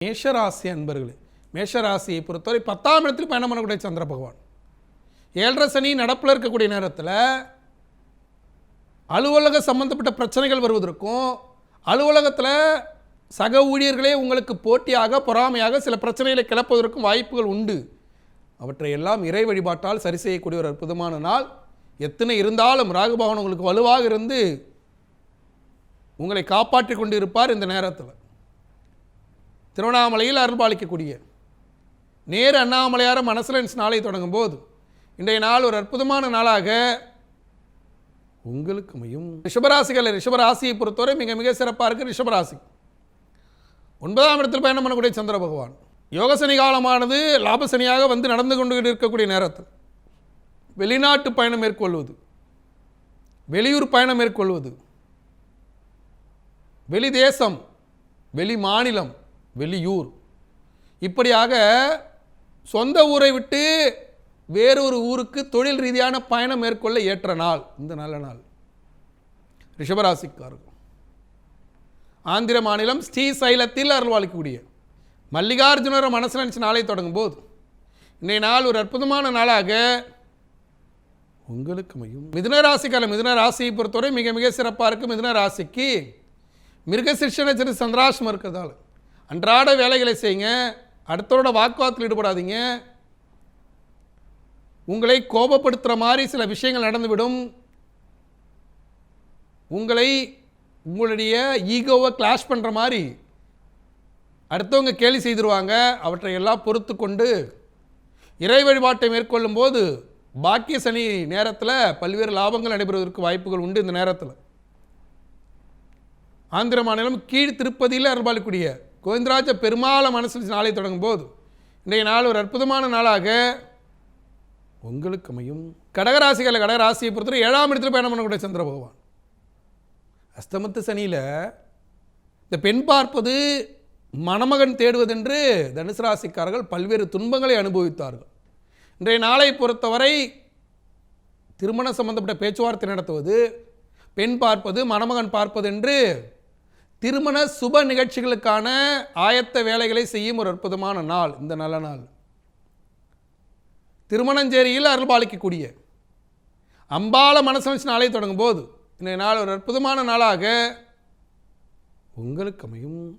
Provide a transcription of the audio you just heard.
மேஷராசி அன்பர்களே, மேஷராசியை பொறுத்தவரை 10ஆம் இடத்தில் பயணம் பண்ணக்கூடிய சந்திர பகவான் 7.5 சனி நடப்பில் இருக்கக்கூடிய நேரத்தில் அலுவலக சம்பந்தப்பட்ட பிரச்சனைகள் வருவதற்கும் அலுவலகத்தில் சக ஊழியர்களே உங்களுக்கு போட்டியாக பொறாமையாக சில பிரச்சனைகளை கிளப்பதற்கும் வாய்ப்புகள் உண்டு. அவற்றை எல்லாம் இறை வழிபாட்டால் சரி செய்யக்கூடிய ஒரு அற்புதமான நாள். எத்தனை இருந்தாலும் ராகுபகவான் உங்களுக்கு வலுவாக இருந்து உங்களை காப்பாற்றி கொண்டு இருப்பார். இந்த நேரத்தில் திருவண்ணாமலையில் அருள்பாலிக்கக்கூடிய நேரு அண்ணாமலையார மனசுலன்ஸ் நாளை தொடங்கும் போது இன்றைய நாள் ஒரு அற்புதமான நாளாக உங்களுக்கு அமையும். ரிஷபராசியை பொறுத்தவரை மிக மிக சிறப்பாக இருக்குது. ரிஷபராசி 9ஆம் இடத்தில் பயணம் பண்ணக்கூடிய சந்திர பகவான் யோகசனி காலமானது லாபசனியாக வந்து நடந்து கொண்டு இருக்கக்கூடிய நேரத்தில் வெளிநாட்டு பயணம் மேற்கொள்வது, வெளியூர் பயணம் மேற்கொள்வது, வெளி தேசம், வெளி மாநிலம், வெளியூர், இப்படியாக சொந்த ஊரை விட்டு வேறொரு ஊருக்கு தொழில் ரீதியான பயணம் மேற்கொள்ள ஏற்ற நாள் இந்த நல்ல நாள். ரிஷபராசிக்காரர்கள் ஆந்திர மாநிலம் ஸ்ரீசைலத்தில் அருள்வாளிக்கக்கூடிய மல்லிகார்ஜுனர் மனசுலன்ஸ் நாளை தொடங்கும் போது இன்றைய நாள் ஒரு அற்புதமான நாளாக உங்களுக்கு அமையும். மிதுன ராசியை பொறுத்தவரை மிக மிக சிறப்பாக இருக்குது. மிதுன ராசிக்கு மிருகசிருஷ்ட நட்சத்திர சந்திராஷ்டமம் இருக்கிறதால அன்றாட வேலைகளை செய்யுங்க. அடுத்தவரோட வாக்குவாதத்தில் ஈடுபடாதீங்க. உங்களை கோபப்படுத்துகிற மாதிரி சில விஷயங்கள் நடந்துவிடும். உங்களுடைய ஈகோவை கிளாஷ் பண்ணுற மாதிரி அடுத்தவங்க கேலி செய்திருவாங்க. அவற்றை எல்லாம் பொறுத்து கொண்டு இறை வழிபாட்டை மேற்கொள்ளும் போது பாக்கிய சனி நேரத்தில் பல்வேறு லாபங்கள் நடைபெறுவதற்கு வாய்ப்புகள் உண்டு. இந்த நேரத்தில் ஆந்திர மாநிலம் கீழ் திருப்பதியில் அருள்பாலிக்கூடிய கோவிந்தராஜ பெருமாள மனசில் நாளை தொடங்கும் போது இன்றைய நாள் ஒரு அற்புதமான நாளாக உங்களுக்கு அமையும். கடகராசியை பொறுத்தவரை 7ஆம் இடத்தில் பயணம் பண்ணக்கூடிய சந்திர பகவான் அஸ்தமத்து சனியில் இந்த பெண் பார்ப்பது மணமகன் தேடுவதென்று தனுசு ராசிக்காரர்கள் பல்வேறு துன்பங்களை அனுபவித்தார்கள். இன்றைய நாளை பொறுத்தவரை திருமண சம்பந்தப்பட்ட பேச்சுவார்த்தை நடத்துவது, பெண் பார்ப்பது, மணமகன் பார்ப்பது என்று திருமண சுப நிகழ்ச்சிகளுக்கான ஆயத்த வேலைகளை செய்யும் ஒரு அற்புதமான நாள் இந்த நல்ல நாள். திருமணஞ்சேரியில் அருள்பாலிக்கக்கூடிய அம்பாள மனசுலன்ஸ் நாளை தொடங்கும் போது இன்றைய நாள் ஒரு அற்புதமான நாளாக உங்களுக்கு அமையும்.